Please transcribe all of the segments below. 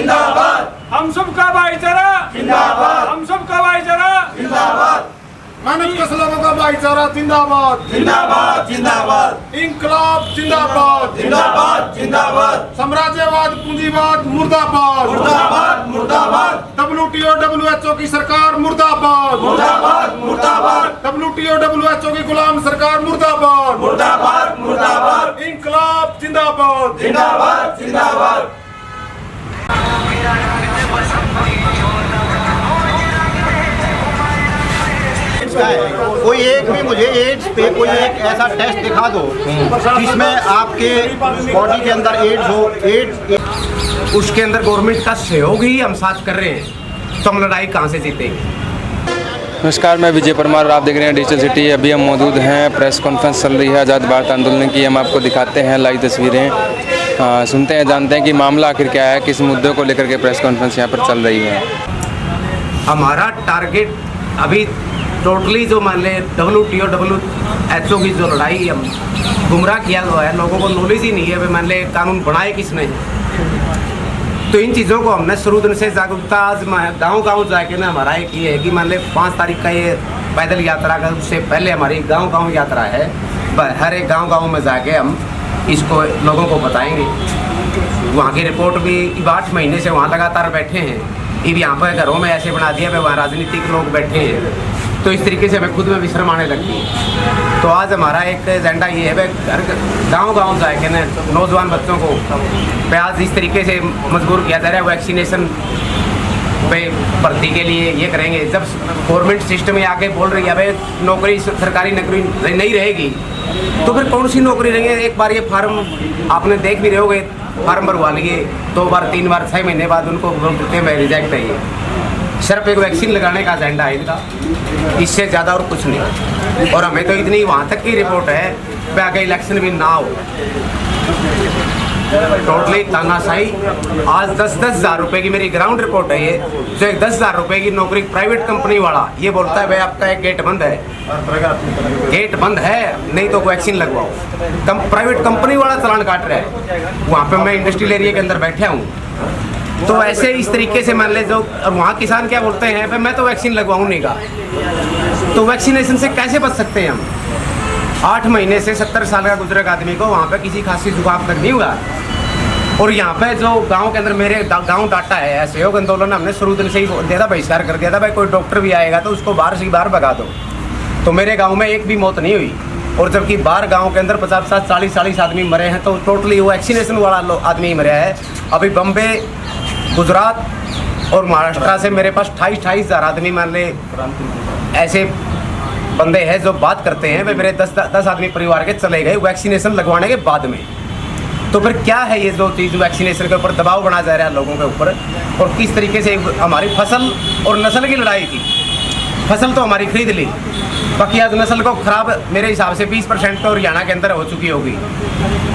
जिंदाबाद, हम सबका भाईचारा जिंदाबाद, हम सबका भाईचारा जिंदाबाद, मेहनत कश लोगों का भाईचारा जिंदाबाद, जिंदाबाद जिंदाबाद, इंकलाब जिंदाबाद, जिंदाबाद जिंदाबाद, साम्राज्यवाद पूंजीवाद मुर्दाबाद, मुर्दाबाद मुर्दाबाद, WTO WHO की सरकार मुर्दाबाद, मुर्दाबाद मुर्दाबाद, WTO WHO की गुलाम सरकार मुर्दाबाद, मुर्दाबाद मुर्दाबाद, इंकलाब जिंदाबाद, जिंदाबाद जिंदाबाद। कोई एक भी मुझे एड्स पे कोई एक ऐसा टेस्ट दिखा दो जिसमें आपके बॉडी के अंदर एड्स हो, एड्स उसके अंदर गवर्नमेंट का सहयोग ही हम साथ कर रहे हैं, तो हम लड़ाई कहाँ से जीतेंगे। नमस्कार, मैं विजय परमार, आप देख रहे हैं डिजिटल सिटी। अभी हम मौजूद हैं, प्रेस कॉन्फ्रेंस चल रही है आज़ाद भारत आंदोलन की। हम आपको दिखाते हैं लाइव तस्वीरें, सुनते हैं, जानते हैं कि मामला आखिर क्या है, किस मुद्दे को लेकर के प्रेस कॉन्फ्रेंस यहाँ पर चल रही है। हमारा टारगेट अभी टोटली जो मान ले WTO WHO की जो लड़ाई हम गुमराह किया हुआ है, लोगों को नॉलेज ही नहीं है भाई मान ले कानून बनाए किसने। तो इन चीज़ों को हमने शुरू दिन से जागरूकता आज गाँव जाके ना हमारा एक ये है कि मान ले 5 तारीख का ये पैदल यात्रा का उससे पहले हमारी गाँव यात्रा है। हर एक गाँव में जाके हम इसको लोगों को बताएंगे। वहाँ की रिपोर्ट भी 8 महीने से वहाँ लगातार बैठे हैं। अब यहाँ पर घरों में ऐसे बना दिया भाई वहाँ राजनीतिक लोग बैठे हैं, तो इस तरीके से हमें खुद में भी शर्म आने लगती है। तो आज हमारा एक एजेंडा ये है भाई गाँव जाके ना नौजवान बच्चों को आज इस तरीके से मजबूर किया जा रहा है वैक्सीनेशन पे भर्ती के लिए ये करेंगे। जब गवर्नमेंट सिस्टम में आके बोल रही है भाई नौकरी सरकारी नौकरी नहीं रहेगी, तो फिर कौन सी नौकरी रहेंगे। एक बार ये फार्म आपने देख भी रहे होगे, फार्म भरवा लिए 2 बार 3 बार 6 महीने बाद उनको बोल देते हैं रिजेक्ट है। ये सिर्फ एक वैक्सीन लगाने का एजेंडा है इनका, इससे ज़्यादा और कुछ नहीं। और हमें तो इतनी वहाँ तक की रिपोर्ट है कि आगे इलेक्शन भी ना हो, टोटली तानाशाही। आज 10-10 हज़ार रुपये की मेरी ग्राउंड रिपोर्ट है ये, जो एक 10 हज़ार रुपये की नौकरी प्राइवेट कंपनी वाला ये बोलता है भाई आपका एक गेट बंद है, गेट बंद है नहीं तो वैक्सीन लगवाओ। प्राइवेट कंपनी वाला चालान काट रहा है, वहाँ पे मैं इंडस्ट्रियल एरिया के अंदर बैठा हूँ। तो ऐसे इस तरीके से मान ले जो वहाँ किसान क्या बोलते हैं भाई मैं तो वैक्सीन लगवाऊँ नहीं का, तो वैक्सीनेशन से कैसे बच सकते हैं हम। 8 महीने से 70 साल का गुजरे आदमी को वहाँ पे किसी खांसी जुकाम तक नहीं हुआ। और यहाँ पे जो गांव के अंदर मेरे गांव डाटा है, सहयोग आंदोलन हमने शुरू दिन से ही दिया था, बहिष्कार कर दिया था भाई कोई डॉक्टर भी आएगा तो उसको बाहर से बाहर भगा दो। तो मेरे गांव में एक भी मौत नहीं हुई, और जबकि बाहर गांव के अंदर 50-40 आदमी मरे हैं, तो टोटली वो वैक्सीनेशन वाला आदमी मरे है। अभी बम्बे, गुजरात और महाराष्ट्र से मेरे पास 28 हज़ार आदमी मान ले ऐसे बंदे हैं जो बात करते हैं भाई मेरे 10 आदमी परिवार के चले गए वैक्सीनेशन लगवाने के बाद में। तो फिर क्या है ये जो चीज़ वैक्सीनेशन के ऊपर दबाव बनाया जा रहा है लोगों के ऊपर, और किस तरीके से हमारी फसल और नस्ल की लड़ाई थी। फसल तो हमारी खरीद ली, बाकी आज नस्ल को ख़राब मेरे हिसाब से 20% तो हरियाणा के अंदर हो चुकी होगी,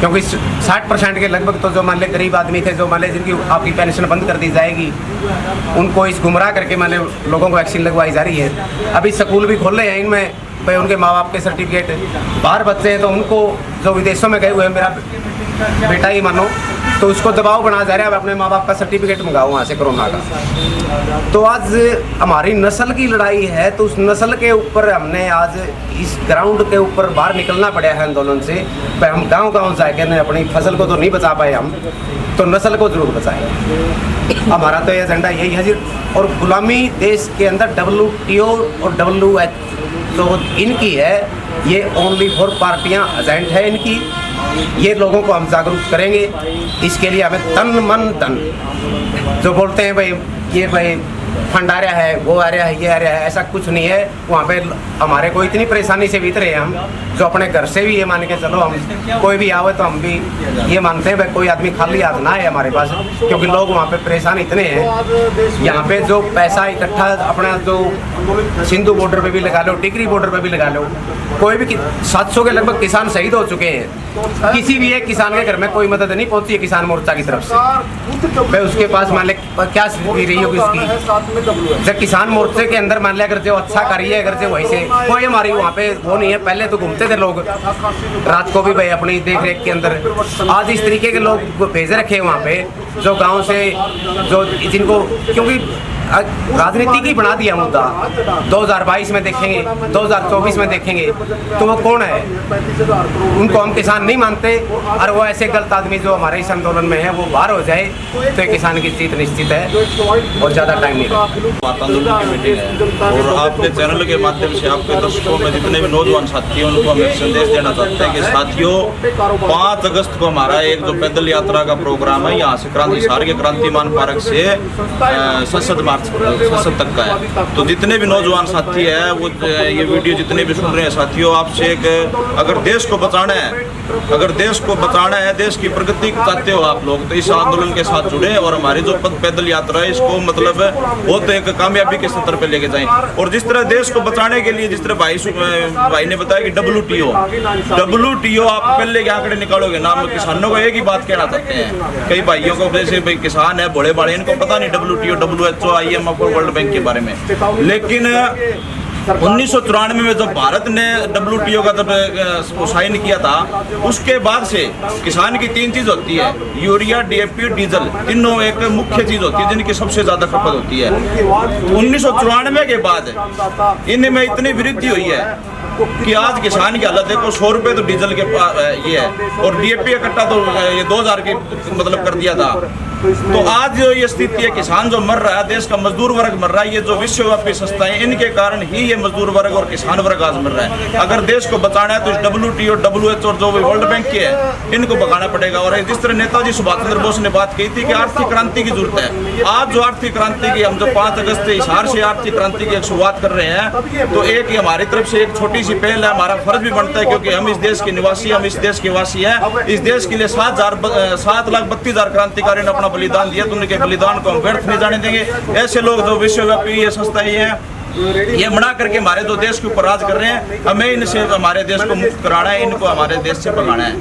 क्योंकि 60% के लगभग तो जो मान ले गरीब आदमी थे, जो मान ले जिनकी आपकी पेंशन बंद कर दी जाएगी, उनको इस गुमराह करके मान ले लोगों को वैक्सीन लगवाई जा रही है। अभी स्कूल भी खोले हैं, इनमें भाई उनके माँ बाप के सर्टिफिकेट, बाहर बच्चे हैं तो उनको जो विदेशों में गए हुए हैं, मेरा बेटा ही मानो, तो उसको दबाव बनाया जा रहा है अपने माँ बाप का सर्टिफिकेट मंगाओ वहाँ से कोरोना का। तो आज हमारी नस्ल की लड़ाई है, तो उस नस्ल के ऊपर हमने आज इस ग्राउंड के ऊपर बाहर निकलना पड़ा है आंदोलन से। हम गांव जाके न अपनी फसल को तो नहीं बचा पाए हम, तो नस्ल को जरूर बचाएं। हमारा तो ये एजेंडा यही है जी। और गुलामी देश के अंदर WTO और WHO जो इनकी है, ये ओनली फॉर पार्टियाँ एजेंट है इनकी। ये लोगों को हम जागरूक करेंगे, इसके लिए हमें तन मन धन, जो बोलते हैं भाई ये भाई फंड आ रहा है, वो आ रहा है, ये आ रहा है, ऐसा कुछ नहीं है। वहाँ पे हमारे को इतनी परेशानी से बीत रहे हैं हम, जो अपने घर से भी ये मान के चलो, हम कोई भी आवे तो हम भी ये मानते हैं भाई कोई आदमी खाली हाथ ना है हमारे पास, क्योंकि लोग वहाँ पे परेशान इतने हैं। यहाँ पे जो पैसा इकट्ठा अपना जो सिंधु बॉर्डर पे भी लगा लो, टिकरी बॉर्डर पे भी लगा लो, कोई भी 700 के लगभग किसान शहीद हो चुके हैं। किसी भी एक किसान के घर में कोई मदद नहीं पहुंची है किसान मोर्चा की तरफ से। भाई उसके पास मान ले क्या स्थिति रही होगी उसकी। जब किसान मोर्चे के अंदर मान लिया अगर जो अच्छा करिए, अगर जो वहीं से कोई हमारी वहाँ पे वो नहीं है। पहले तो घूमते थे लोग, रात को भी भाई अपनी देख रेख के अंदर। आज इस तरीके के लोग भेज रखे हैं वहाँ पे, जो गांव से, जो जिनको, क्योंकि राजनीति की बना दिया मुद्दा। 2022 में देखेंगे, 2024 में देखेंगे तो वो कौन है, उनको हम किसान नहीं मानते। और वो ऐसे गलत आदमी जो हमारे इस आंदोलन में है वो बाहर हो जाए तो किसान की जीत निश्चित है और ज़्यादा टाइम नहीं लगता। आंदोलन की मीटिंग है और आपके चैनल के माध्यम से आपके दर्शकों में जितने भी नौजवान साथी हैं उनको हम एक संदेश देना चाहते हैं कि साथियों, 5 अगस्त को हमारा एक जो पैदल यात्रा का प्रोग्राम है, यहाँ से क्रांति सार के क्रांतिमान पार्क से संसद मार्च तक का है। तो जितने भी नौजवान साथी है वो ये वीडियो जितने भी सुन रहे हैं साथियों, आपसे एक, अगर देश को बचाना है, अगर देश को बचाना है, देश की प्रगति चाहते हो आप लोग, तो इस आंदोलन के साथ जुड़े और हमारी जो पैदल यात्रा है इसको मतलब बहुत एक कामयाबी के स्तर पे लेके जाएं। और जिस तरह देश को बचाने के लिए, जिस तरह भाई ने बताया कि WTO आप पहले के आंकड़े निकालोगे ना, हम किसानों को एक ही बात कहना चाहते हैं। कई भाइयों को जैसे भाई किसान है बड़े बड़े, इनको पता नहीं WTO, WHO, IMF और वर्ल्ड बैंक के बारे में। लेकिन 1994 में जब भारत ने WTO का जब साइन किया था, उसके बाद से किसान की 3 चीज होती है, यूरिया, DAP, डीजल, तीनों एक मुख्य चीज होती है जिनकी सबसे ज्यादा खपत होती है। 1994 के बाद इनमें इतनी वृद्धि हुई है कि आज किसान की हालत देखो, 100 रुपये तो डीजल के ये है, और DAP का कट्टा तो ये 2000 के मतलब कर दिया था। तो आज जो ये स्थिति है, किसान जो मर रहा है, देश का मजदूर वर्ग मर रहा है, ये जो विश्वव्यापी संस्थाएं, इनके कारण ही ये मजदूर वर्ग और किसान वर्ग आज मर रहा है। अगर देश को बचाना है तो इस WTO, WHO और जो भी वर्ल्ड बैंक के है, इनको भगाना पड़ेगा। और जिस तरह नेताजी सुभाष चंद्र बोस ने बात की थी कि आर्थिक क्रांति की जरूरत है, आज जो आर्थिक क्रांति की हम जो 5 अगस्त से हिसार से आर्थिक क्रांति की एक शुरुआत कर रहे हैं, तो एक हमारी तरफ से एक छोटी सी पहल है, हमारा फर्ज भी बनता है, क्योंकि हम इस देश के निवासी, हम इस देश के वासी हैं। इस देश के लिए 7,32,000 क्रांतिकारी ने अपना बलिदान दिया, तो उनके बलिदान को हम व्यर्थ नहीं जाने देंगे। ऐसे लोग जो विश्वव्यापी ये संस्थाएं हैं, ये बना करके हमारे जो देश के ऊपर राज कर रहे हैं, हमें इनसे हमारे देश को मुक्त कराना है, इनको हमारे देश से भगाना है।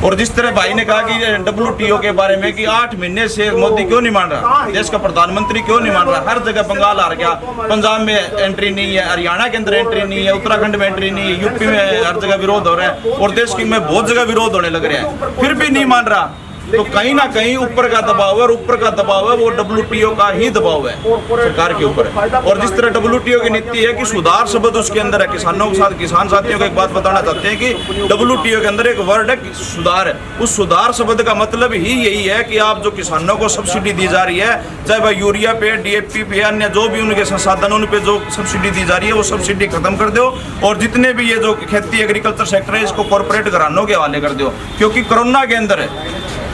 और जिस तरह भाई ने कहा कि WTO के बारे में कि 8 महीने से मोदी क्यों नहीं मान रहा, देश का प्रधानमंत्री क्यों नहीं मान रहा, हर जगह बंगाल हार गया, पंजाब में एंट्री नहीं है, हरियाणा के अंदर एंट्री नहीं है, उत्तराखंड में एंट्री नहीं है, यूपी में हर जगह विरोध हो रहा है और देश की में बहुत जगह विरोध होने लग रहे हैं, फिर भी नहीं मान रहा। तो कहीं ना कहीं ऊपर का दबाव है, और ऊपर का दबाव है वो WTO का ही दबाव है सरकार के ऊपर। और जिस तरह WTO की नीति है कि सुधार शब्द उसके अंदर है, किसानों के साथ, किसान साथियों को एक बात बताना चाहते हैं कि WTO के अंदर एक वर्ड है सुधार है। उस सुधार शब्द का मतलब ही यही है कि आप जो किसानों को सब्सिडी दी जा रही है, चाहे वह यूरिया पे, DAP पे, अन्य जो भी उनके संसाधन, उन पे जो सब्सिडी दी जा रही है वो सब्सिडी खत्म कर दो, और जितने भी ये जो खेती एग्रीकल्चर सेक्टर है इसको कॉर्पोरेट घरानों के हवाले कर दो। क्योंकि कोरोना के अंदर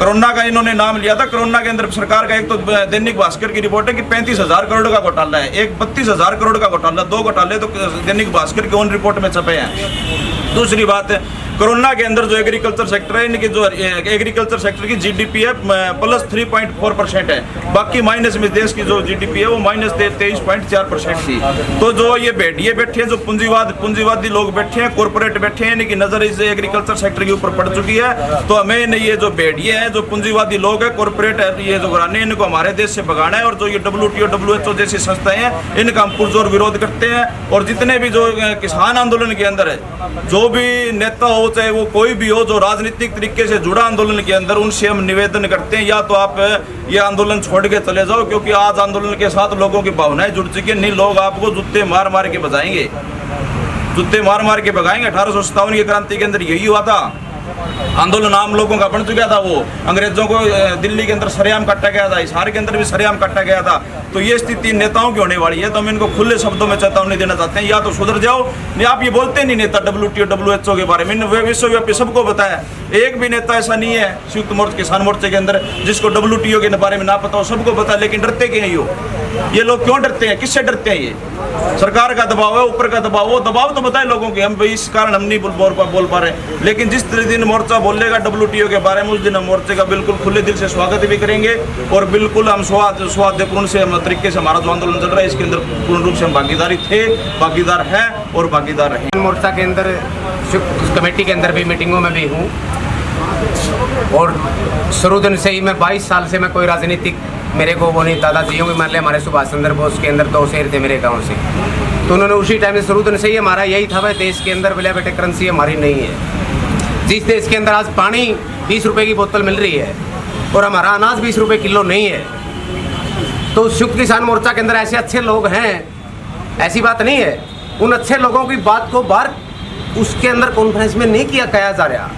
कोरोना का इन्होंने नाम लिया था, कोरोना के अंदर सरकार का एक तो दैनिक भास्कर की रिपोर्ट है कि 35,000 करोड़ का घोटाला है, एक 32,000 करोड़ का घोटाला, 2 घोटाले तो दैनिक भास्कर के ओन रिपोर्ट में छपे हैं। दूसरी बात है, कोरोना के अंदर जो एग्रीकल्चर सेक्टर है, इनकी जो एग्रीकल्चर सेक्टर की GDP है प्लस 3.4% है, बाकी माइनस में देश की जो GDP है वो माइनस 23.4% थी। तो जो ये भेड़िए बैठे हैं, जो पूंजीवादी लोग बैठे हैं, कॉर्पोरेट बैठे हैं, इनकी नजर इस एग्रीकल्चर सेक्टर के ऊपर पड़ चुकी है। तो हमें ये जो भेड़िए हैं, जो पूंजीवादी लोग हैं, कॉर्पोरेट ये जो घराने, इनको हमारे देश से भगाना है। और जो ये WTO, WHO जैसी संस्थाएं हैं, इनका हम पुरजोर विरोध करते हैं। और जितने भी जो किसान आंदोलन के अंदर है, जो भी नेता हो, चाहे वो कोई भी हो, जो राजनीतिक तरीके से जुड़ा आंदोलन के अंदर, उनसे हम निवेदन करते हैं या तो आप ये आंदोलन छोड़ के चले जाओ, क्योंकि आज आंदोलन के साथ लोगों की भावनाएं जुड़ चुकी है। नहीं, लोग आपको जूते मार मार के बजाएंगे, जूते मार मार के भगाएंगे। 1857 की क्रांति के अंदर यही हुआ था, आंदोलन आम लोगों का बन चुका था। वो अंग्रेजों को दिल्ली के अंदर सरेआम काटा गया था, हिसार के अंदर भी सरेआम काटा गया था। तो ये स्थिति नेताओं की होने वाली है। तो हम इनको खुले शब्दों में चेतावनी देना चाहते हैं, या तो सुधर जाओ। नहीं, आप ये बोलते नहीं नेता WTO, WHO के बारे में, विश्वव्यापी सबको बताया, एक भी नेता ऐसा नहीं है संयुक्त मोर्चा, किसान मोर्चे के अंदर, जिसको WTO के बारे में ना पता हो, सबको पता है। लेकिन डरते क्यों हो? ये लोग क्यों डरते हैं? किससे डरते हैं? ये सरकार का दबाव है, ऊपर का दबाव। वो दबाव तो बताए लोगों के, हम इस कारण हम नहीं बोल पा रहे। लेकिन जिस दिन मोर्चा बोलेगा WTO के बारे में, उस दिन हम मोर्चे का बिल्कुल खुले दिल से स्वागत भी करेंगे। और बिल्कुल हम सौहार्दपूर्ण से तरीके से हमारा जो आंदोलन चल रहा है, इसके अंदर पूर्ण रूप से हम भागीदार हैं और भागीदार रहें। मोर्चा के अंदर, कमेटी के अंदर भी, मीटिंगों में भी हूँ। और शुरू दिन से ही मैं 22 साल से मैं कोई राजनीतिक मेरे को वो नहीं, दादाजियों के मान लिया हमारे सुभाष चंद्र बोस के अंदर 2 शेर थे मेरे गांव से, तो उन्होंने उसी टाइम से शुरू से ही हमारा यही था भाई देश के अंदर बिला बेटे करेंसी हमारी नहीं है। जिस देश के अंदर आज पानी 20 रुपए की बोतल मिल रही है और हमारा अनाज 20 रुपए किलो नहीं है, तो संयुक्त किसान मोर्चा के अंदर ऐसे अच्छे लोग हैं, ऐसी बात नहीं है। उन अच्छे लोगों की बात को बाहर उसके अंदर कॉन्फ्रेंस में नहीं कहा जा रहा,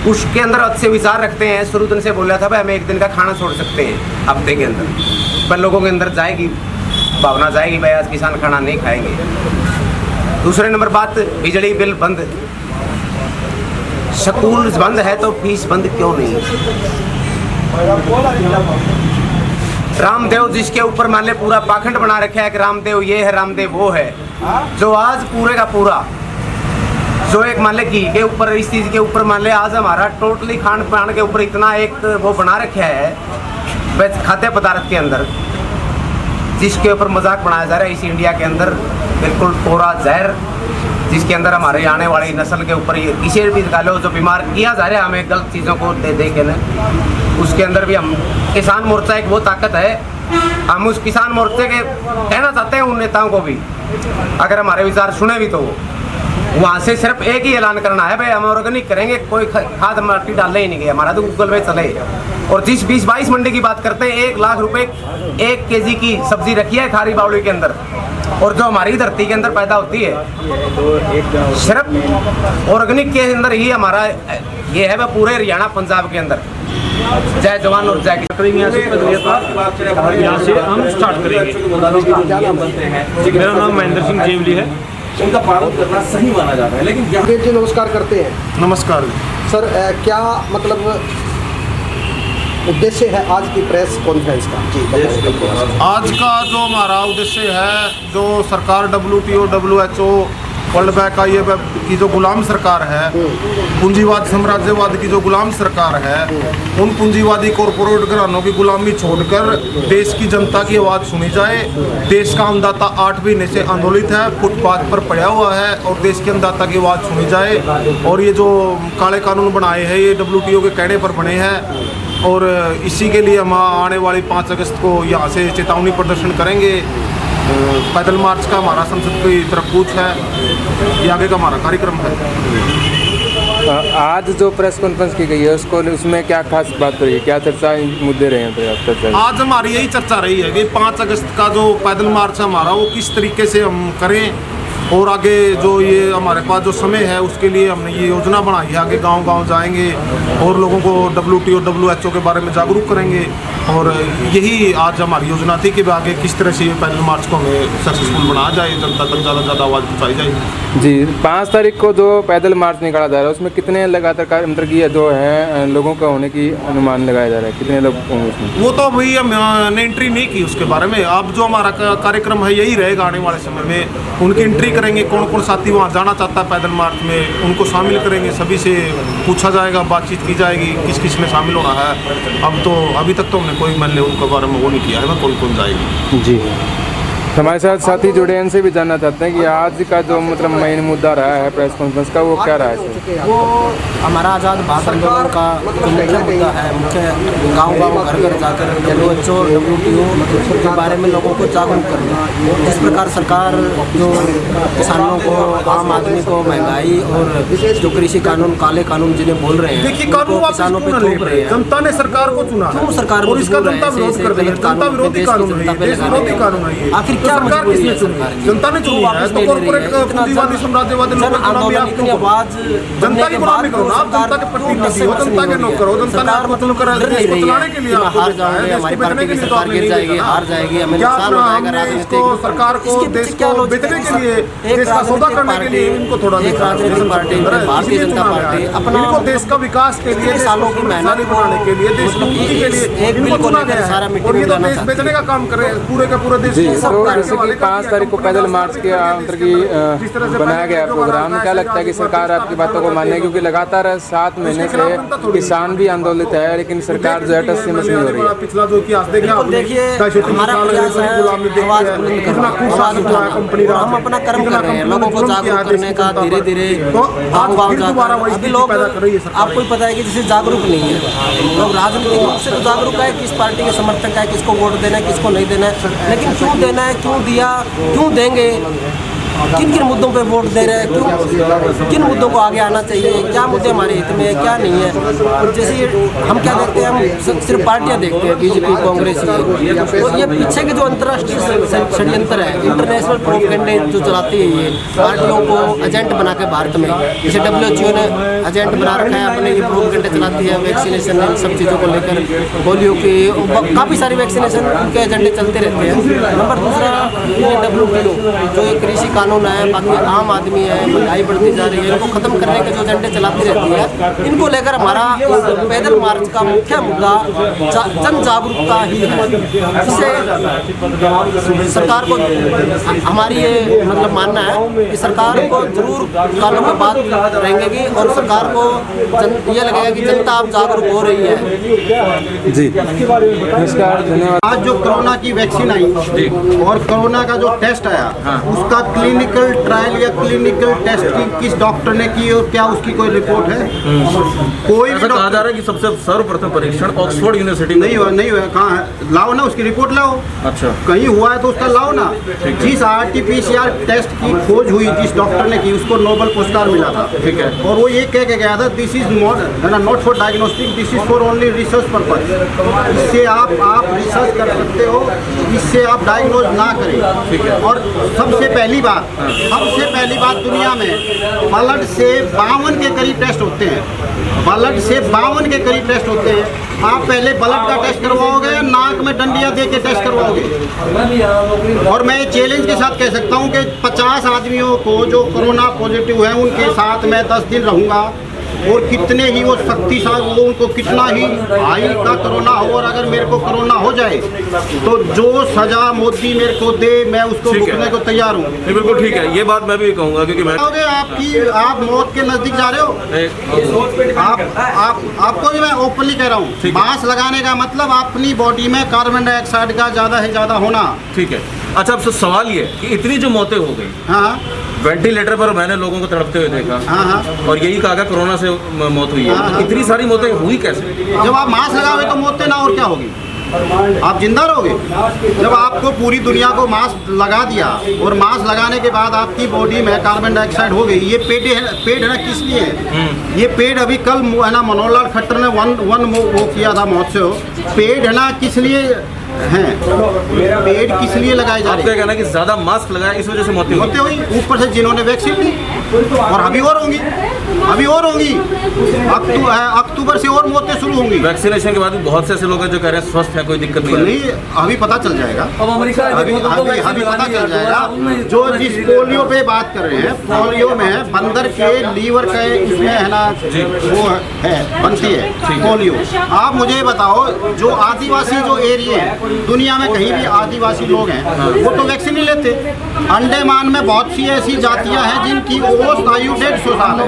उसके अंदर अच्छे विचार रखते हैं। शुरू दिन से बोला था भाई हमें एक दिन का खाना छोड़ सकते हैं हफ्ते के अंदर, पर लोगों के अंदर जाएगी भावना जाएगी भाई आज किसान खाना नहीं खाएंगे। दूसरे नंबर बात, बिजली बिल बंद, स्कूल बंद है तो फीस बंद क्यों नहीं? रामदेव जिसके ऊपर मान ले पूरा पाखंड बना रखा है कि रामदेव ये है रामदेव वो है, जो आज पूरे का पूरा जो एक मान ले घी के ऊपर इस चीज़ के ऊपर मान ले आज हमारा टोटली खान पान के ऊपर इतना एक वो बना रखा है खाद्य पदार्थ के अंदर, जिसके ऊपर मजाक बनाया जा रहा है इस इंडिया के अंदर, बिल्कुल पूरा जहर, जिसके अंदर हमारे आने वाली नस्ल के ऊपर ये किसी भी निकालो जो बीमार किया जा रहा है हमें गलत चीज़ों को दे के न, उसके अंदर भी हम किसान मोर्चा एक वो ताकत है, हम उस किसान मोर्चे के कहना चाहते हैं उन नेताओं को भी, अगर हमारे विचार सुने भी तो वहाँ से सिर्फ एक ही ऐलान करना है भाई हम ऑर्गेनिक करेंगे, कोई खाद माटी डालने ही नहीं गया, हमारा तो गूगल पे चले। और जिस 20-22 मंडी की बात करते हैं 1 लाख रुपए 1 केजी की सब्जी रखी है खारी बावली के अंदर, और जो हमारी धरती के अंदर पैदा होती है सिर्फ ऑर्गेनिक के अंदर ही हमारा ये है वह पूरे हरियाणा पंजाब के अंदर। जय जवान और जय किसान। यहाँ से हम स्टार्ट करेंगे। मेरा नाम महेंद्र सिंह जेवली है। उनका पालन करना सही माना जाता है, लेकिन जी नमस्कार करते हैं। नमस्कार सर, क्या मतलब उद्देश्य है आज की प्रेस कॉन्फ्रेंस का? जी आज का जो हमारा उद्देश्य है, जो सरकार WTO WHO वर्ल्ड बैंक का ये की जो गुलाम सरकार है, पूंजीवाद साम्राज्यवाद की जो गुलाम सरकार है, उन पूंजीवादी कॉरपोरेट घरानों की गुलामी छोड़कर देश की जनता की आवाज़ सुनी जाए। देश का अन्नदाता 8 महीने से आंदोलित है, फुटपाथ पर पड़ा हुआ है, और देश के अन्नदाता की आवाज़ सुनी जाए। और ये जो काले कानून बनाए हैं ये WTO के कहने पर बने हैं, और इसी के लिए हम आने वाली 5 अगस्त को यहाँ से चेतावनी प्रदर्शन करेंगे। पैदल मार्च का हमारा संसद की तरफ कूच है, ये आगे का हमारा कार्यक्रम है। आज जो प्रेस कॉन्फ्रेंस की गई है उसको उसमें क्या खास बात रही है, क्या चर्चा मुद्दे रहे हैं? आज हमारी यही चर्चा रही है कि 5 अगस्त का जो पैदल मार्च हमारा वो किस तरीके से हम करें, और आगे जो ये हमारे पास जो समय है उसके लिए हमने ये योजना बनाई है। आगे गांव-गांव जाएंगे और लोगों को WTO WHO के बारे में जागरूक करेंगे, और यही आज हमारी योजना थी कि आगे किस तरह से ये पैदल मार्च को हमें सक्सेसफुल बनाया जाए, जनता तक ज़्यादा से ज़्यादा आवाज़ पहुँचाई जाए। जी, 5 तारीख को जो पैदल मार्च निकाला जा रहा है उसमें कितने लगातार मतलब की जो है लोगों का होने की अनुमान लगाया जा रहा है, कितने लोग होंगे उसमें? वो तो अभी हमने एंट्री नहीं की उसके बारे में। अब जो हमारा कार्यक्रम है यही रहेगा आने वाले समय में, उनकी एंट्री करेंगे, कौन कौन साथी वहाँ जाना चाहता है पैदल मार्च में उनको शामिल करेंगे, सभी से पूछा जाएगा, बातचीत की जाएगी किस किस में शामिल होना है। अब तो अभी तक तो हमने कोई मैंने उनके बारे में वो नहीं किया है ना, कौन कौन जाएगी। जी, हमारे साथ साथी जुड़े हैं, इनसे भी जानना चाहते हैं कि आज का जो मतलब मेन मुद्दा रहा है प्रेस कॉन्फ्रेंस का वो क्या रहा है? वो हमारा आज़ाद भारत आंदोलन का जो मुख्य मुद्दा है, मुख्य गांव-गांव घर-घर जाकर WHO WTO के बारे में लोगों को जागरूक करना। जिस प्रकार सरकार जो किसानों को, आम आदमी को महंगाई और जो कृषि कानून, काले कानून जिन्हें बोल रहे हैं, देखिए कानून किसानों पे थोप रहे हैं। जनता ने सरकार को चुना, क्यों सरकार और इसका जनता विरोध कर रही है, जनता विरोधी कानून है, देश विरोधी कानून है। आखिर क्या सरकार किसने चुनी? जनता ने चुनी है। तो कॉर्पोरेट पूंजीवादी साम्राज्यवादी लोगों की गुलामी आप क्यों करो? जनता की गुलामी करो ना, आप जनता के प्रतिनिधि हो, जनता के नौकर हो, जनता ने आपको चुनकर देश को चलाने के लिए आपको हार जाओगे, हमारी पार्टी की सरकार गिर जाएगी, हार जाएगी, हमें नुकसान हो जाएगा राजनीतिक। सरकार को देश को बेचने के लिए, देश का सौदा करने के लिए इनको थोड़ा एक राजनीतिक पार्टी भारतीय जनता पार्टी अपना इनको देश का विकास के लिए, सालों की मेहनत बनाने के लिए, देश की उन्नति के लिए एक बिल को लेकर सारा और ये तो देश बेचने का काम कर रहे हैं पूरे के पूरे देश। जैसे कि 5 तारीख को पैदल मार्च के अंतर की बनाया गया प्रोग्राम, क्या लगता है कि सरकार आपकी बातों को माने, क्योंकि लगातार 7 महीने से किसान भी आंदोलित है लेकिन सरकार जो है टस से मस नहीं हो रही है। पिछला जो इतिहास देखिए आप, देखिए हमारा प्रयास है आवाज बुलंद करना, आवाज उठाना। हम अपना कर्म कर रहे हैं, लोगों को जागरूक करने का, धीरे धीरे गाँव जाकर। अभी लोग आपको ही पता है कि जैसे जागरूक नहीं है लोग, राजनीतिक रूप से तो जागरूक है किस पार्टी के समर्थक है, किसको वोट देना है, किसको नहीं देना है, लेकिन क्यों देना है, क्यों दिया, क्यों देंगे, किन किन मुद्दों पे वोट दे रहे हैं, क्यों किन मुद्दों को आगे आना चाहिए, क्या मुद्दे हमारे हित में है, क्या नहीं है। और जैसे हम क्या देखते हैं, हम सिर्फ पार्टियां देखते हैं, बीजेपी, कांग्रेस, और ये पीछे के जो अंतर्राष्ट्रीय षड्यंत्र है, इंटरनेशनल प्रोपेगेंडा जो चलाती है ये पार्टियों को एजेंट बना के भारत में, जैसे WHO ने एजेंट बना रखा है अपने, ये प्रोपेगेंडा चलाती है वैक्सीनेशन इन सब चीज़ों को लेकर, पोलियो की काफ़ी सारी वैक्सीनेशन उनके एजेंडे चलते रहते हैं। नंबर दूसरा ये WTO जो एक कृषि कानून है, बाकी आम आदमी है, महंगाई बढ़ती जा रही है, इनको खत्म करने के जो एजेंडे चलाती रहती है, इनको लेकर हमारा पैदल मार्च का मुख्य मुद्दा जन जागरूकता ही है। इससे सरकार को हमारी ये मतलब मानना है कि सरकार को जरूर कानों में बात रहेंगी और सरकार को ये लगेगा कि जनता अब जागरूक हो रही है। जी नमस्कार, धन्यवाद। आज जो कोरोना की वैक्सीन आई और कोरोना का जो टेस्ट आया, उसका क्लिनिकल ट्रायल या क्लिनिकल टेस्ट की किस डॉक्टर ने की और क्या उसकी कोई रिपोर्ट है? कोई भी कहा जा रहा है कि सबसे सर्वप्रथम परीक्षण ऑक्सफोर्ड यूनिवर्सिटी नहीं हुआ है। कहाँ है? लाओ ना उसकी रिपोर्ट लाओ। अच्छा, कहीं हुआ है तो उसका लाओ ना। जिस RT-PCR टेस्ट की खोज हुई, जिस डॉक्टर ने की, उसको नोबेल पुरस्कार मिला था। ठीक है। और वो ये कह के गया था, this is not for diagnostic, this is for only research purpose. इससे आप रिसर्च कर सकते हो, इससे आप डायग्नोज ना करें। ठीक है। और सबसे पहली बात दुनिया में ब्लड से 52 के करीब टेस्ट होते हैं। ब्लड से 52 के करीब टेस्ट होते हैं। आप पहले ब्लड का टेस्ट करवाओगे या नाक में डंडियां दे के टेस्ट करवाओगे? और मैं चैलेंज के साथ कह सकता हूं कि 50 आदमियों को जो कोरोना पॉजिटिव है उनके साथ मैं 10 दिन रहूंगा, और कितने ही वो शक्तिशाली, वो उनको कितना ही हाई का कोरोना हो, और अगर मेरे को कोरोना हो जाए तो जो सजा मोदी मेरे को दे, मैं उसको भुगतने को तैयार हूँ। बिल्कुल ठीक है, ये बात मैं भी कहूँगा, क्योंकि मैं आप मौत के नजदीक जा रहे हो। आपको भी मैं ओपनली कह रहा हूँ, मास्क लगाने का मतलब अपनी बॉडी में कार्बन डाइऑक्साइड का ज़्यादा से ज़्यादा होना। ठीक है। अच्छा, अब सवाल ये कि इतनी जो मौतें हो गई, हाँ, वेंटिलेटर पर मैंने लोगों को तड़पते हुए देखा, हाँ, और यही कहा कि कोरोना से मौत हुई है। हाँ। इतनी सारी मौतें हुई कैसे? जब आप मास्क लगाओगे तो मौतें ना, और क्या होगी? आप जिंदा रहोगे। जब आपको पूरी दुनिया को मास्क लगा दिया और मास्क लगाने के बाद आपकी बॉडी में कार्बन डाइऑक्साइड हो गई, ये पेड़ है ना, किस लिए है? ये पेड़ अभी कल है ना मनोहर लाल खट्टर ने वो किया था महोत्सव। पेड़ है ना किस लिए हैं? पेड़ किस लिए लगाए जा रहे हैं? कहना कि ज्यादा मास्क लगाया इस वजह से मौतें हुई, ऊपर से जिन्होंने वैक्सीन ली, और अभी और होंगी। अक्टूबर से और मौतें शुरू होंगी। वैक्सीनेशन के बाद भी बहुत से ऐसे लोग हैं जो कह रहे हैं स्वस्थ है, कोई दिक्कत नहीं है। अभी पता चल जाएगा। अभी पता चल जाएगा। जो जिस पोलियो पे बात कर रहे हैं, पोलियो में बंदर के लीवर के इसमें है ना, वो है बनती है पोलियो। आप मुझे बताओ, जो आदिवासी जो एरिया है दुनिया में, कहीं भी आदिवासी लोग हैं, वो तो वैक्सीन नहीं लेते। अंडमान में बहुत सी ऐसी जातियां हैं जिनकी औसत आयु 150 साल है।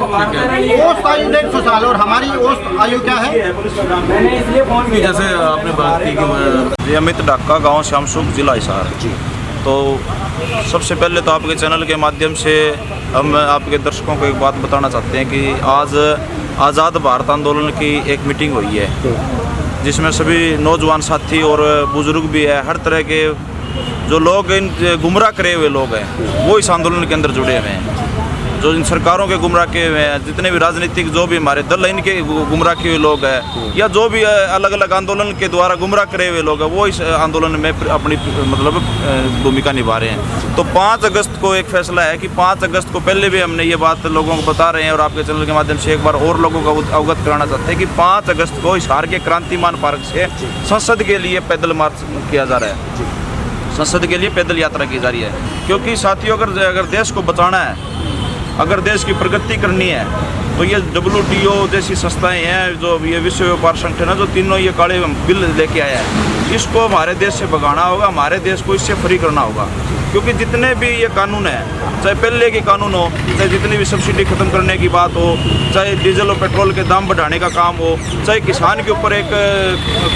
औसत आयु 150 साल, और हमारी औसत आयु क्या है? जैसे आपने बात की कि ये अमित डाका, गांव श्यामसुख, जिला हिसार। तो सबसे पहले तो आपके चैनल के माध्यम से हम आपके दर्शकों को एक बात बताना चाहते हैं कि आज आज़ाद भारत आंदोलन की एक मीटिंग हुई है, जिसमें सभी नौजवान साथी और बुजुर्ग भी है। हर तरह के जो लोग इन गुमराह करे हुए लोग हैं वो इस आंदोलन के अंदर जुड़े हुए हैं। जो इन सरकारों के गुमराह किए हुए हैं, जितने भी राजनीतिक जो भी हमारे दल इनके गुमराह किए हुए लोग हैं, या जो भी अलग अलग आंदोलन के द्वारा गुमराह करे हुए लोग हैं, वो इस आंदोलन में अपनी मतलब भूमिका निभा रहे हैं। तो 5 अगस्त को एक फैसला है कि 5 अगस्त को, पहले भी हमने ये बात लोगों को बता रहे हैं और आपके चैनल के माध्यम से एक बार और लोगों को अवगत कराना चाहते हैं कि 5 अगस्त को हिसार के क्रांतिमान पार्क से संसद के लिए पैदल मार्च किया जा रहा है। संसद के लिए पैदल यात्रा की जा रही है, क्योंकि साथियों अगर देश को बचाना है, अगर देश की प्रगति करनी है, तो ये WTO जैसी संस्थाएं हैं, जो ये विश्व व्यापार संगठन है, जो तीनों ये काले बिल लेके आया है, इसको हमारे देश से भगाना होगा, हमारे देश को इससे फ्री करना होगा। क्योंकि जितने भी ये कानून हैं, चाहे पहले के कानून हो, चाहे जितनी भी सब्सिडी ख़त्म करने की बात हो, चाहे डीजल और पेट्रोल के दाम बढ़ाने का काम हो, चाहे किसान के ऊपर एक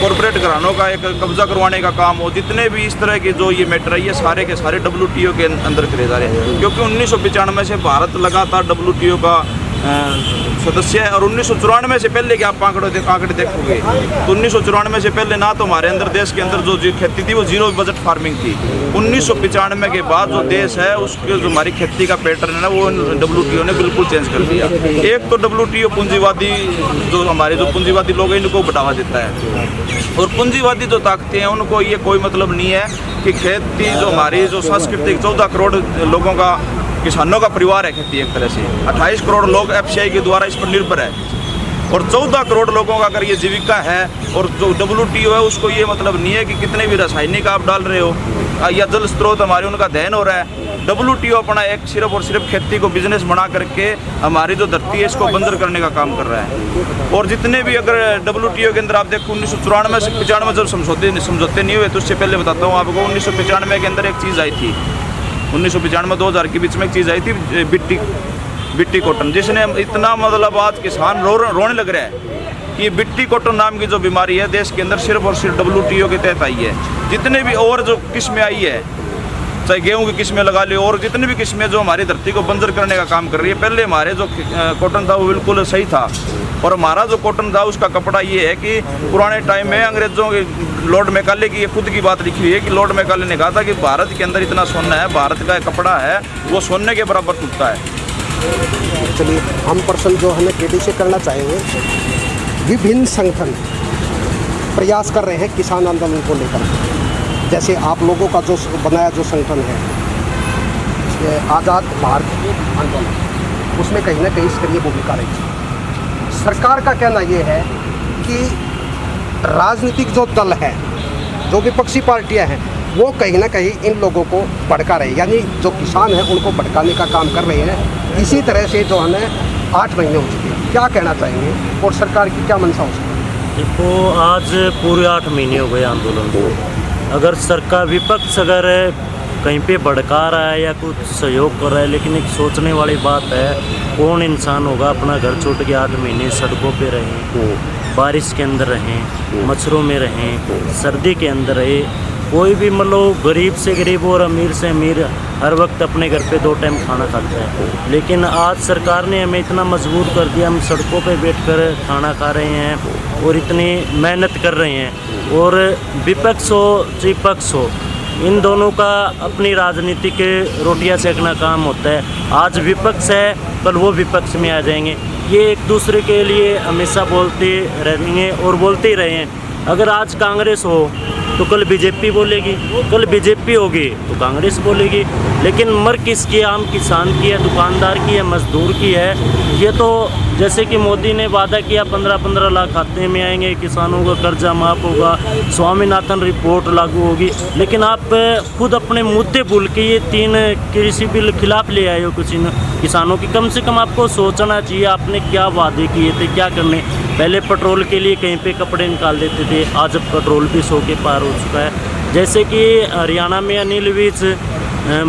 कॉरपोरेट घरानों का एक कब्जा करवाने का काम हो, जितने भी इस तरह के जो ये मैटर है, ये सारे के सारे WTO के अंदर करे जा रहे हैं। क्योंकि 1995 से भारत लगातार WTO का सदस्य है, और 1994 से पहले के आप आंकड़े देखोगे तो 1994 से पहले ना तो हमारे अंदर देश के अंदर जो खेती थी वो जीरो बजट फार्मिंग थी। 1995 के बाद जो देश है उसके जो हमारी खेती का पैटर्न है ना, वो WTO ने बिल्कुल चेंज कर दिया। एक तो WTO पूंजीवादी जो हमारे जो पूंजीवादी लोग हैं इनको बढ़ावा देता है, और पूंजीवादी जो ताकतें हैं उनको ये कोई मतलब नहीं है कि खेती जो हमारी जो सांस्कृतिक 14 करोड़ लोगों का, किसानों का परिवार है खेती एक तरह से, 28 करोड़ लोग FCI के द्वारा इस पर निर्भर है, और 14 करोड़ लोगों का अगर ये जीविका है, और जो WTO है उसको ये मतलब नहीं है कि कितने भी रासायनिक आप डाल रहे हो या जल स्रोत हमारे उनका दहन हो रहा है। WTO अपना एक सिर्फ और सिर्फ खेती को बिजनेस बना करके हमारी जो धरती है इसको बंजर करने का काम कर रहा है। और जितने भी अगर WTO के अंदर आप देखो 1994 से 95 जब समझौते नहीं हुए, तो उससे पहले बताता हूँ आपको, 1995 के अंदर एक चीज़ आई थी, 1995-2000 के बीच में एक चीज़ आई थी, बिट्टी कॉटन, जिसने इतना मतलब आज किसान रोने लग रहा है कि बिट्टी कॉटन नाम की जो बीमारी है देश के अंदर सिर्फ और सिर्फ WTO के तहत आई है। जितने भी और जो किस्में आई है, चाहे गेहूं की किस्में लगा ली, और जितनी भी किस्में जो हमारी धरती को बंजर करने का काम कर रही है, पहले हमारे जो कॉटन था वो बिल्कुल सही था, और हमारा जो कॉटन था उसका कपड़ा ये है कि पुराने टाइम में अंग्रेजों के लॉर्ड मैकाले की ये खुद की बात लिखी हुई है कि लॉर्ड मैकाले ने कहा था कि भारत के अंदर इतना सोना है, भारत का कपड़ा है वो सोने के बराबर टूटता है। चलिए हम प्रश्न जो हमें केडी से करना चाहेंगे, विभिन्न संगठन प्रयास कर रहे हैं किसान आंदोलन को लेकर, जैसे आप लोगों का जो बनाया जो संगठन है आज़ाद भारत आंदोलन, उसमें कहीं ना कहीं सक्रिय भूमिका रही थी। सरकार का कहना ये है कि राजनीतिक जो दल है, जो विपक्षी पार्टियां हैं, वो कहीं ना कहीं इन लोगों को भड़का रहे, यानी जो किसान हैं उनको भड़काने का काम कर रहे हैं। इसी तरह से जो है 8 महीने हो चुके हैं, क्या कहना चाहेंगे और सरकार की क्या मंशा हो सकती है? देखो, आज पूरे 8 महीने हो गए आंदोलन को। अगर सरकार विपक्ष अगर कहीं पे भड़का रहा है या कुछ सहयोग कर रहा है, लेकिन एक सोचने वाली बात है, कौन इंसान होगा अपना घर छोड़ के 8 महीने सड़कों पे रहें, बारिश के अंदर रहें, मच्छरों में रहें, सर्दी के अंदर रहे। कोई भी मतलब गरीब से गरीब और अमीर से अमीर हर वक्त अपने घर पे 2 टाइम खाना खाता है, लेकिन आज सरकार ने हमें इतना मजबूर कर दिया, हम सड़कों पे बैठकर खाना खा रहे हैं और इतनी मेहनत कर रहे हैं। और विपक्ष हो विपक्ष हो, इन दोनों का अपनी राजनीति के रोटियां सेकना काम होता है। आज विपक्ष है, कल वो विपक्ष में आ जाएंगे। ये एक दूसरे के लिए हमेशा बोलते रहेंगे और बोलते ही रहे हैं। अगर आज कांग्रेस हो तो कल बीजेपी बोलेगी, कल बीजेपी होगी तो कांग्रेस बोलेगी, लेकिन मर किसकी, आम किसान की है, दुकानदार की है, मजदूर की है। ये तो जैसे कि मोदी ने वादा किया 15-15 लाख खाते में आएंगे, किसानों का कर्जा माफ़ होगा, स्वामीनाथन रिपोर्ट लागू होगी, लेकिन आप खुद अपने मुद्दे भूल के ये 3 कृषि बिल खिलाफ ले आए हो किसानों की। कम से कम आपको सोचना चाहिए आपने क्या वादे किए थे, क्या करने। पहले पेट्रोल के लिए कहीं पे कपड़े निकाल देते थे, आज अब पेट्रोल भी 100 के पार हो चुका है। जैसे कि हरियाणा में अनिल विज,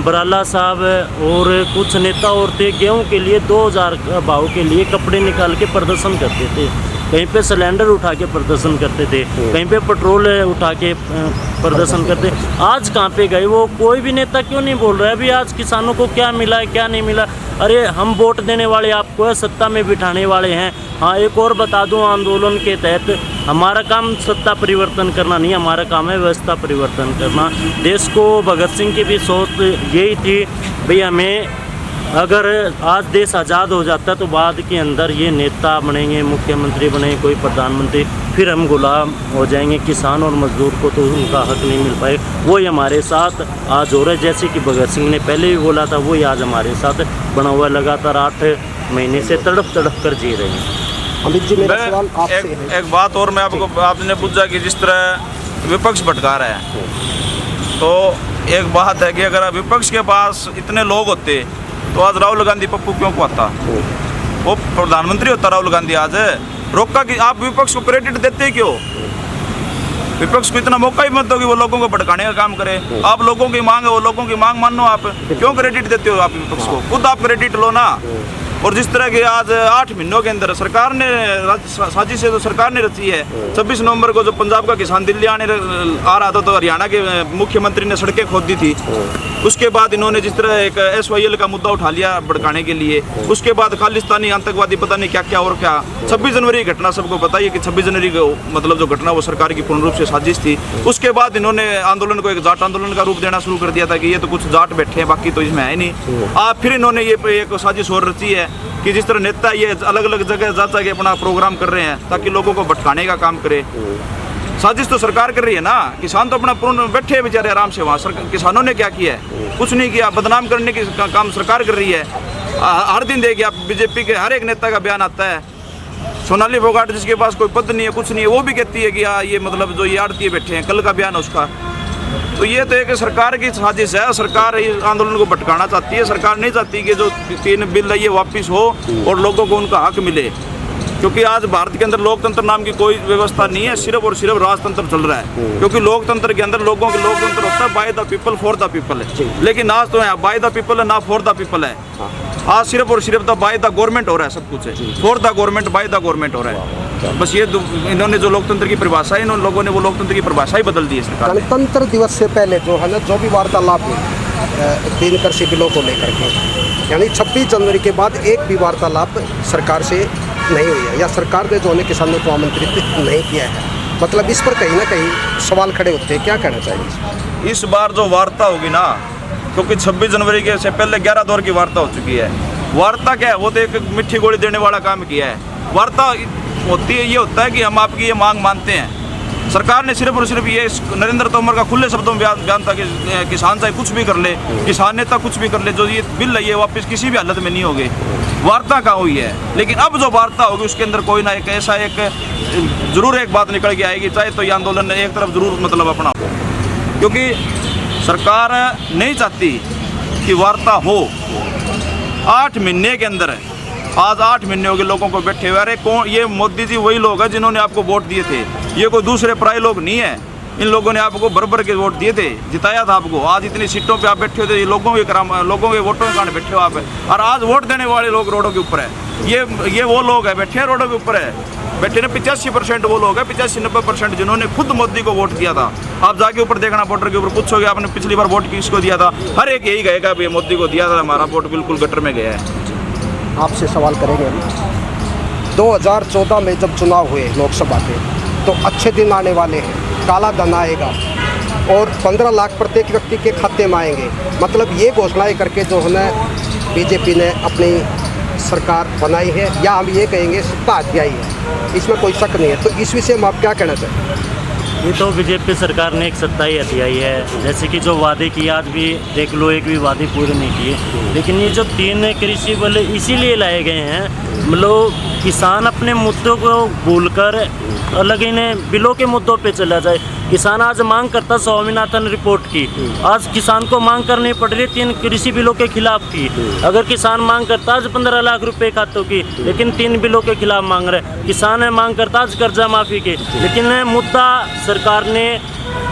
बराला साहब और कुछ नेता और थे, गेहूँ के लिए 2000 भाव के लिए कपड़े निकाल के प्रदर्शन करते थे, कहीं पे सिलेंडर उठा के प्रदर्शन करते थे, कहीं पे पेट्रोल उठा के प्रदर्शन करते। आज कहाँ पे गए वो? कोई भी नेता क्यों नहीं बोल रहा है अभी आज किसानों को क्या मिला है क्या नहीं मिला? अरे हम वोट देने वाले आपको है, सत्ता में बिठाने वाले हैं। हाँ, एक और बता दूं, आंदोलन के तहत हमारा काम सत्ता परिवर्तन करना नहीं, हमारा काम है व्यवस्था परिवर्तन करना। देश को भगत सिंह की भी सोच यही थी, भाई हमें अगर आज देश आज़ाद हो जाता तो बाद के अंदर ये नेता बनेंगे, मुख्यमंत्री बनेंगे, कोई प्रधानमंत्री, फिर हम गुलाम हो जाएंगे। किसान और मजदूर को तो उनका हक नहीं मिल पाए। वही हमारे साथ आज हो रहा है, जैसे कि भगत सिंह ने पहले भी बोला था, वही आज हमारे साथ बना हुआ। लगातार 8 महीने से तड़प कर जी रहे हैं। अमित जी, मेरा सवाल आपसे है। एक बात और मैं आपने पूछा कि जिस तरह विपक्ष भटका रहा है, तो एक बात है कि अगर विपक्ष के पास इतने लोग होते तो आज राहुल गांधी पप्पू क्यों को आता? वो प्रधानमंत्री होता राहुल गांधी आज रोका कि आप विपक्ष को क्रेडिट देते क्यों? विपक्ष को इतना मौका ही मत दो कि वो लोगों को भड़काने का काम करे। आप लोगों की मांग है, वो लोगों की मांग मानो। आप क्यों क्रेडिट देते हो आप विपक्ष को? खुद आप क्रेडिट लो ना। और जिस तरह के आज 8 महीनों के अंदर सरकार ने साजिश है, तो सरकार ने रची है। 26 नवंबर को जो पंजाब का किसान दिल्ली आ रहा था तो हरियाणा के मुख्यमंत्री ने सड़कें खोद दी थी। उसके बाद इन्होंने जिस तरह एक SYL का मुद्दा उठा लिया भड़काने के लिए, उसके बाद खालिस्तानी आतंकवादी पता नहीं क्या क्या और क्या। 26 जनवरी की घटना सबको पता ही है कि 26 जनवरी को मतलब जो घटना वो सरकार की पूर्ण रूप से साजिश थी। उसके बाद इन्होंने आंदोलन को एक जाट आंदोलन का रूप देना शुरू कर दिया था कि ये तो कुछ जाट बैठे हैं, बाकी तो इसमें है नहीं। फिर इन्होंने ये एक साजिश और रची है कि जिस तरह नेता ये अलग अलग जगह जा के अपना प्रोग्राम कर रहे हैं ताकि लोगों को भटकाने का काम करे। साजिश तो सरकार कर रही है ना, किसान तो अपना पूर्ण बैठे हैं बेचारे आराम से वहाँ। किसानों ने क्या किया है? कुछ नहीं किया। बदनाम करने की काम सरकार कर रही है। हर दिन देखिए आप बीजेपी के हर एक नेता का बयान आता है। सोनाली फोगाट जिसके पास कोई पद नहीं है, कुछ नहीं है, वो भी कहती है कि हाँ ये मतलब जो ये आड़ती बैठे हैं, कल का बयान है उसका। तो ये तो एक सरकार की साजिश है। सरकार इस आंदोलन को भटकाना चाहती है। सरकार नहीं चाहती कि जो 3 बिल है ये वापस हो और लोगों को उनका हक मिले, क्योंकि आज भारत के अंदर लोकतंत्र नाम की कोई व्यवस्था नहीं है, सिर्फ और सिर्फ राजतंत्र चल रहा है। क्योंकि लोकतंत्र के अंदर लोगों के लोकतंत्र होता है by the people for the people है, लेकिन आज तो है बाय द पीपल है ना फॉर द पीपल है। आज सिर्फ और सिर्फ द बाय द गवर्नमेंट हो रहा है, सब कुछ है for the government by the government हो रहा है। बस ये इन्होंने जो लोकतंत्र की परिभाषा है, इन लोगों ने वो लोकतंत्र की परिभाषा ही बदल दी है सरकार ने। गणतंत्र दिवस से पहले जो है ना, जो भी वार्तालाप हुई 3 कृषि बिलों को लेकर के, यानी 26 जनवरी के बाद एक भी वार्तालाप सरकार से नहीं हुई है, या सरकार ने जो है किसानों को आमंत्रित नहीं किया है। मतलब इस पर कहीं ना कहीं सवाल खड़े होते हैं, क्या कहना चाहिए? इस बार जो वार्ता होगी ना, क्योंकि 26 जनवरी के से पहले 11 दौर की वार्ता हो चुकी है। वार्ता क्या है? वो तो एक मिट्टी गोली देने वाला काम किया है। वार्ता होती है, ये होता है कि हम आपकी ये मांग मानते हैं। सरकार ने सिर्फ और सिर्फ ये नरेंद्र तोमर का खुले शब्दों में बयान था कि किसान चाहे कुछ भी कर ले, किसान नेता कुछ भी कर ले, जो ये बिल है ये वापस किसी भी हालत में नहीं होगी। वार्ता कहाँ हुई है? लेकिन अब जो वार्ता होगी उसके अंदर कोई ना एक ऐसा एक जरूर एक बात निकल के आएगी, चाहे तो ये आंदोलन एक तरफ जरूर मतलब अपना, क्योंकि सरकार नहीं चाहती कि वार्ता हो। 8 महीने के अंदर आज 8 महीने हो गए लोगों को बैठे हुए। अरे कौन? ये मोदी जी वही लोग हैं जिन्होंने आपको वोट दिए थे, ये कोई दूसरे पराये लोग नहीं है। इन लोगों ने आपको भर के वोट दिए थे, जिताया था आपको। आज इतनी सीटों पे आप बैठे हो थे, लोगों के वोटों के कारण बैठे हो आप। और आज वोट देने वाले लोग रोडों के ऊपर है। ये वो लोग हैं बैठे हैं रोडों के ऊपर है बैठे ना। 85% वो लोग हैं, 85-90% जिन्होंने खुद मोदी को वोट दिया था। आप जाके ऊपर देखना, बॉर्डर के ऊपर पूछोगे आपने पिछली बार वोट किसको दिया था, हर एक यही कहेगा भाई मोदी को दिया था, हमारा वोट बिल्कुल गटर में गया है। आपसे सवाल करेंगे अभी। 2014 में जब चुनाव हुए लोकसभा के, तो अच्छे दिन आने वाले हैं, काला धन आएगा और 15 लाख प्रत्येक व्यक्ति के खाते में आएंगे। मतलब ये घोषणाएं करके जो है ना बीजेपी ने अपनी सरकार बनाई है, या हम ये कहेंगे सत्ता हथियाई है, इसमें कोई शक नहीं है। तो इस विषय में आप क्या कहना चाहेंगे? ये तो बीजेपी सरकार ने एक सत्ता ही हथियाई है। जैसे कि जो वादे किए आज भी देख लो, एक भी वादे पूरे नहीं किए। लेकिन ये जो 3 कृषि बिल इसीलिए लाए गए हैं, मतलब किसान अपने मुद्दों को भूलकर अलग इन बिलों के मुद्दों पे चला जाए। किसान आज मांग करता स्वामीनाथन रिपोर्ट की, आज किसान को मांग करनी पड़ रही है 3 कृषि बिलों के खिलाफ की। अगर किसान मांग करता आज 15 लाख रुपए खातों की, लेकिन 3 बिलों के खिलाफ मांग रहे। किसान है मांग करता आज कर्जा माफ़ी के, लेकिन मुद्दा सरकार ने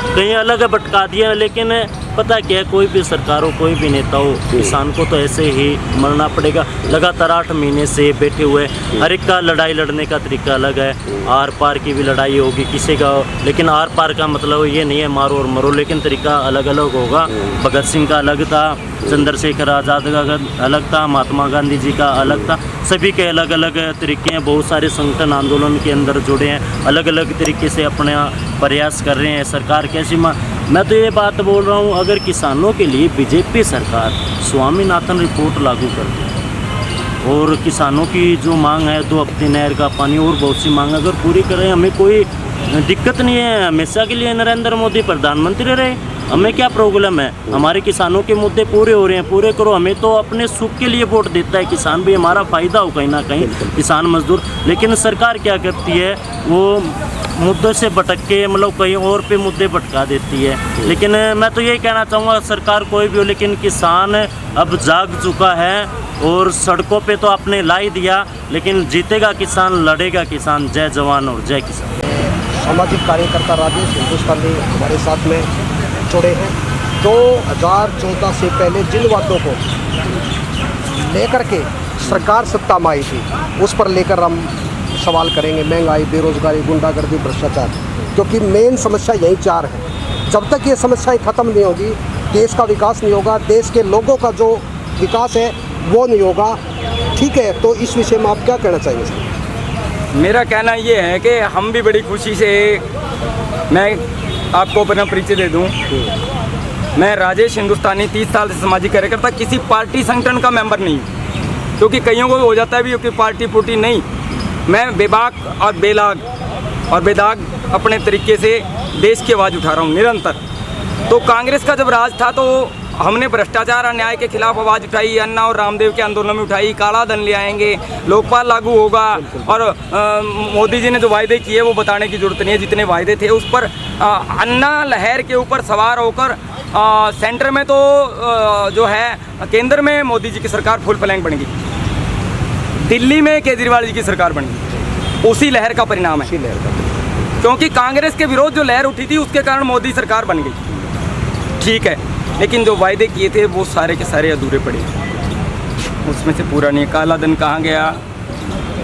कहीं अलग भटका दिया। लेकिन पता क्या है, कोई भी सरकार हो, कोई भी नेता हो, किसान को तो ऐसे ही मरना पड़ेगा। लगातार 8 महीने से बैठे हुए, हर एक का लड़ाई लड़ने का तरीका अलग है। आर पार की भी लड़ाई होगी किसी का, लेकिन आर पार का मतलब ये नहीं है मारो और मरो, लेकिन तरीका अलग अलग होगा। भगत सिंह का अलग था, चंद्रशेखर आज़ाद का अलग था, महात्मा गांधी जी का अलग था। सभी के अलग अलग तरीके हैं। बहुत सारे संगठन आंदोलन के अंदर जुड़े हैं, अलग अलग तरीके से अपना प्रयास कर रहे हैं। सरकार कैसी मैं तो ये बात बोल रहा हूँ, अगर किसानों के लिए बीजेपी सरकार स्वामीनाथन रिपोर्ट लागू कर दे और किसानों की जो मांग है 2 हफ्ते नहर का पानी और बहुत सी मांग अगर पूरी करें, हमें कोई दिक्कत नहीं है। हमेशा के लिए नरेंद्र मोदी प्रधानमंत्री रहे, हमें क्या प्रॉब्लम है? हमारे किसानों के मुद्दे पूरे हो रहे हैं, पूरे करो। हमें तो अपने सुख के लिए वोट देता है किसान भी, हमारा फ़ायदा हो कहीं ना कहीं, किसान मजदूर। लेकिन सरकार क्या करती है, वो मुद्दे से भटक के मतलब कहीं और पे मुद्दे भटका देती है। लेकिन मैं तो यही कहना चाहूँगा, सरकार कोई भी हो, लेकिन किसान अब जाग चुका है और सड़कों पे तो आपने ला ही दिया, लेकिन जीतेगा किसान, लड़ेगा किसान। जय जवान और जय किसान। सामाजिक कार्यकर्ता राजेश हिंदुस्तानी हमारे साथ में जुड़े हैं। 2014 से पहले जिन वादों को लेकर के सरकार सत्ता में आई थी, उस पर लेकर हम सवाल करेंगे। महंगाई, बेरोजगारी, गुंडागर्दी, भ्रष्टाचार, क्योंकि मेन समस्या यही 4 है। जब तक ये समस्याएं ख़त्म नहीं होगी, देश का विकास नहीं होगा, देश के लोगों का जो विकास है वो नहीं होगा। ठीक है, तो इस विषय में आप क्या कहना चाहेंगे सर? मेरा कहना ये है कि हम भी बड़ी खुशी से, मैं आपको अपना परिचय दे दूं, मैं राजेश हिंदुस्तानी 30 साल से सामाजिक कार्यकर्ता, किसी पार्टी संगठन का मेंबर नहीं, क्योंकि कईयों को हो जाता है भी कि पार्टी पुर्टी नहीं। मैं बेबाक और बेलाग और बेदाग अपने तरीके से देश की आवाज़ उठा रहा हूँ निरंतर। तो कांग्रेस का जब राज था तो हमने भ्रष्टाचार अन्याय के खिलाफ आवाज़ उठाई, अन्ना और रामदेव के आंदोलन में उठाई, काला धन ले आएंगे, लोकपाल लागू होगा, और मोदी जी ने जो वायदे किए वो बताने की जरूरत नहीं है। जितने वायदे थे उस पर अन्ना लहर के ऊपर सवार होकर सेंटर में तो जो है केंद्र में मोदी जी की सरकार फुल फ्लैंग बन गई, दिल्ली में केजरीवाल जी की सरकार बन गई। उसी लहर का परिणाम है, क्योंकि कांग्रेस के विरोध जो लहर उठी थी उसके कारण मोदी सरकार बन गई। ठीक है, लेकिन जो वायदे किए थे वो सारे के सारे अधूरे पड़े, उसमें से पूरा नहीं। काला धन कहाँ गया,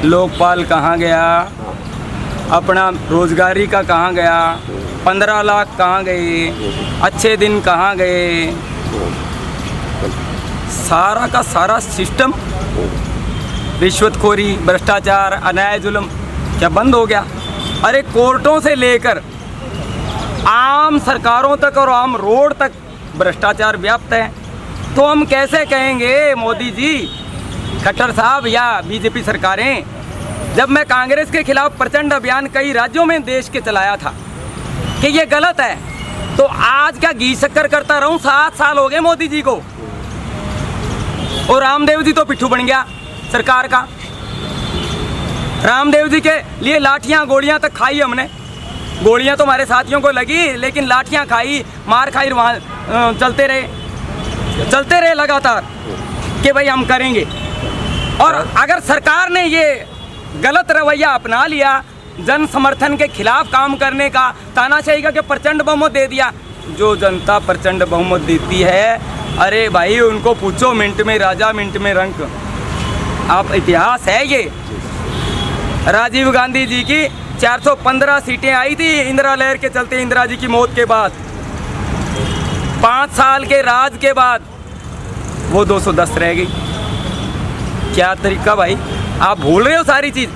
लोकपाल कहाँ गया, अपना रोजगारी का कहाँ गया, 15 लाख कहाँ गए, अच्छे दिन कहाँ गए, सारा का सारा सिस्टम, रिश्वतखोरी, भ्रष्टाचार, अन्याय, जुल्म क्या बंद हो गया? अरे कोर्टों से लेकर आम सरकारों तक और आम रोड तक भ्रष्टाचार व्याप्त है। तो हम कैसे कहेंगे मोदी जी, खट्टर साहब या बीजेपी सरकारें, जब मैं कांग्रेस के खिलाफ प्रचंड अभियान कई राज्यों में देश के चलाया था कि ये गलत है, तो आज क्या घी शक्कर करता रहूं? 7 साल हो गए मोदी जी को, और रामदेव जी तो पिट्ठू बन गया सरकार का। रामदेव जी के लिए लाठियां गोलियां तक खाई हमने, गोलियां तो हमारे साथियों को लगी, लेकिन लाठियां खाई, मार खाई, वहाँ चलते रहे लगातार कि भाई हम करेंगे। और अगर सरकार ने ये गलत रवैया अपना लिया, जन समर्थन के खिलाफ काम करने का, तानाशाही का, कि प्रचंड बहुमत दे दिया, जो जनता प्रचंड बहुमत देती है, अरे भाई उनको पूछो, मिनट में राजा मिनट में रंक। आप इतिहास है ये। राजीव गांधी जी की 415 सीटें आई थी इंदिरा लहर के चलते, इंदिरा जी की मौत के बाद, 5 साल के राज के बाद वो 210 रह गई। क्या तरीका भाई, आप भूल रहे हो सारी चीज।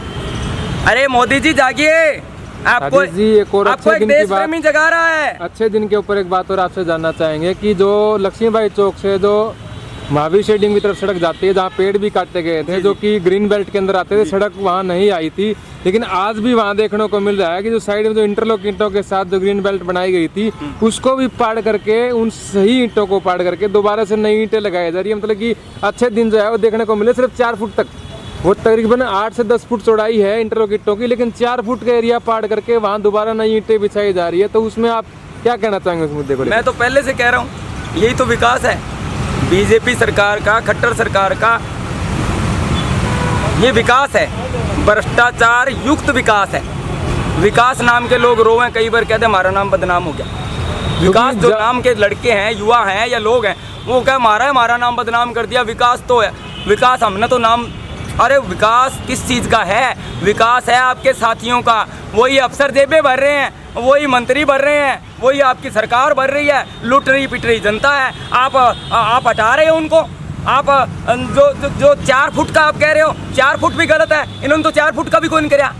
अरे मोदी जी जागिए, आपको एक देश प्रेमी जगा रहा है। अच्छे दिन के ऊपर एक बात और आपसे जानना चाहेंगे कि जो लक्ष्मीबाई चौक से जो महावीर शेडिंग की तरफ सड़क जाती है, जहाँ पेड़ भी काटे गए थे, जो कि ग्रीन बेल्ट के अंदर आते थे, सड़क वहाँ नहीं आई थी, लेकिन आज भी वहाँ देखने को मिल रहा है कि जो साइड में जो इंटरलॉक ईंटों के साथ जो ग्रीन बेल्ट बनाई गई थी, उसको भी पाड़ करके, उन सही ईंटों को पाड़ करके दोबारा से नई ईंटें लगाई जा रही है। मतलब कि अच्छे दिन जो है वो देखने को मिले सिर्फ 4 फुट तक, वो तकरीबन 8 से 10 फुट चौड़ाई है इंटरलॉक ईंटों की, लेकिन 4 फुट का एरिया पाड़ करके वहाँ दोबारा नई ईंटें बिछाई जा रही है। तो उसमें आप क्या कहना चाहेंगे उस मुद्दे को? मैं तो पहले से कह रहा हूँ, यही तो विकास है बीजेपी सरकार का, खट्टर सरकार का। ये विकास है, भ्रष्टाचार युक्त विकास है। विकास नाम के लोग रोए, कई बार कहते हमारा नाम बदनाम हो गया। विकास जो नाम के लड़के हैं, युवा हैं या लोग हैं, वो क्या हमारा नाम बदनाम कर दिया। विकास तो है, विकास हमने तो नाम, अरे विकास किस चीज़ का है? विकास है आपके साथियों का। वही अफसर जेबें भर रहे हैं, वही मंत्री भर रहे हैं, वही आपकी सरकार भर रही है, लुट रही पिट रही जनता है। आप हटा रहे हो उनको। आप जो 4 फुट का आप कह रहे हो, 4 फुट भी गलत है। इन्होंने तो 4 फुट का भी कोई नहीं कराया।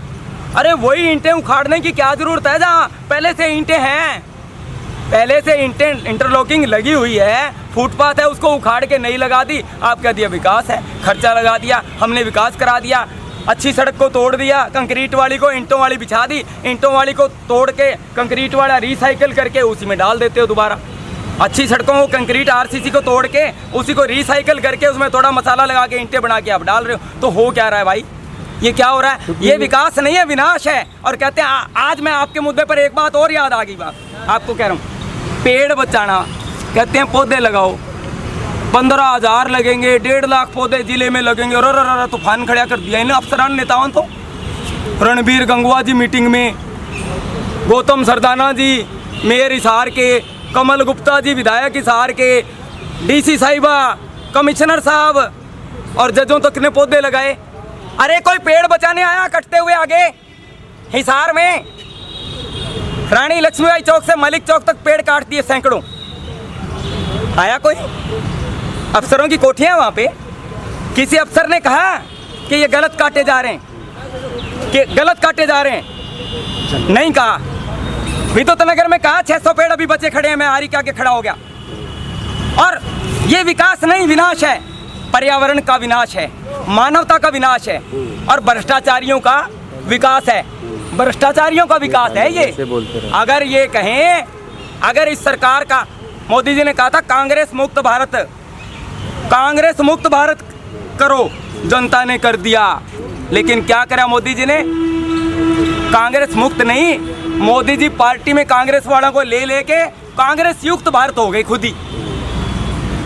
अरे वही ईंटें उखाड़ने की क्या ज़रूरत है, जहाँ पहले से ईंटें हैं, पहले से ईंटें इंटरलॉकिंग लगी हुई है, फुटपाथ है, उसको उखाड़ के नहीं लगा दी। आप कह दिया विकास है, खर्चा लगा दिया, हमने विकास करा दिया। अच्छी सड़क को तोड़ दिया, कंक्रीट वाली को ईंटों वाली बिछा दी, ईंटों वाली को तोड़ के कंक्रीट वाला रिसाइकिल करके उसी में डाल देते हो दोबारा। अच्छी सड़कों को कंक्रीट आरसीसी को तोड़ के उसी को रिसाइकल करके उसमें थोड़ा मसाला लगा के ईंटें बना के आप डाल रहे हो, तो हो क्या रहा है भाई? ये क्या हो रहा है? ये विकास नहीं है, विनाश है। और कहते हैं आज मैं आपके मुद्दे पर एक बात और याद आ गई, बात आपको कह रहा हूँ, पेड़ बचाना, कहते हैं पौधे लगाओ, 15,000 लगेंगे, 1.5 लाख पौधे जिले में लगेंगे, और तूफान खड़ा कर दिया इन अफसरान नेताओं। तो रणबीर गंगवा जी मीटिंग में, गौतम सरदाना जी मेयर हिसार के, कमल गुप्ता जी विधायक हिसार के, डीसी साहिबा, कमिश्नर साहब और जजों तक ने पौधे लगाए। अरे कोई पेड़ बचाने आया कटते हुए आगे हिसार में? रानी लक्ष्मीबाई चौक से मलिक चौक तक पेड़ काट दिए सैकड़ों। आया कोई? अफसरों की कोठियां वहां पे, किसी अफसर ने कहा कि ये गलत काटे जा रहे हैं, कि गलत काटे जा रहे हैं? नहीं कहा। विद्युत नगर में कहा 600 पेड़ अभी बचे खड़े हैं, मैं आरी के आगे खड़ा हो गया। और ये विकास नहीं, विनाश है, पर्यावरण का विनाश है, मानवता का विनाश है और भ्रष्टाचारियों का विकास है, भ्रष्टाचारियों का विकास है ये। अगर ये कहें, अगर इस सरकार का, मोदी जी ने कहा था कांग्रेस मुक्त भारत, कांग्रेस मुक्त भारत करो, जनता ने कर दिया। लेकिन क्या करा मोदी जी ने? कांग्रेस मुक्त नहीं, मोदी जी पार्टी में कांग्रेस वालों को ले लेके कांग्रेस युक्त भारत हो गई खुद ही।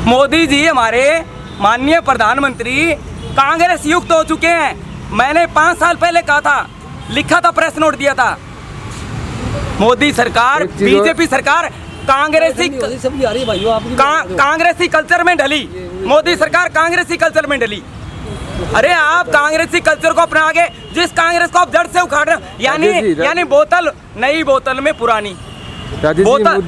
मोदी जी हमारे माननीय प्रधानमंत्री कांग्रेस युक्त हो चुके हैं। मैंने 5 साल पहले कहा था, लिखा था, प्रेस नोट दिया था, मोदी सरकार, बीजेपी सरकार कांग्रेसी कल्चर में ढली, मोदी सरकार कांग्रेसी कल्चर में ढली। अरे आप कांग्रेसी कल्चर को अपना आगे, जिस कांग्रेस को आप जड़ से उखाड़ रहे हो, यानी बोतल, नई बोतल में पुरानी बोतल।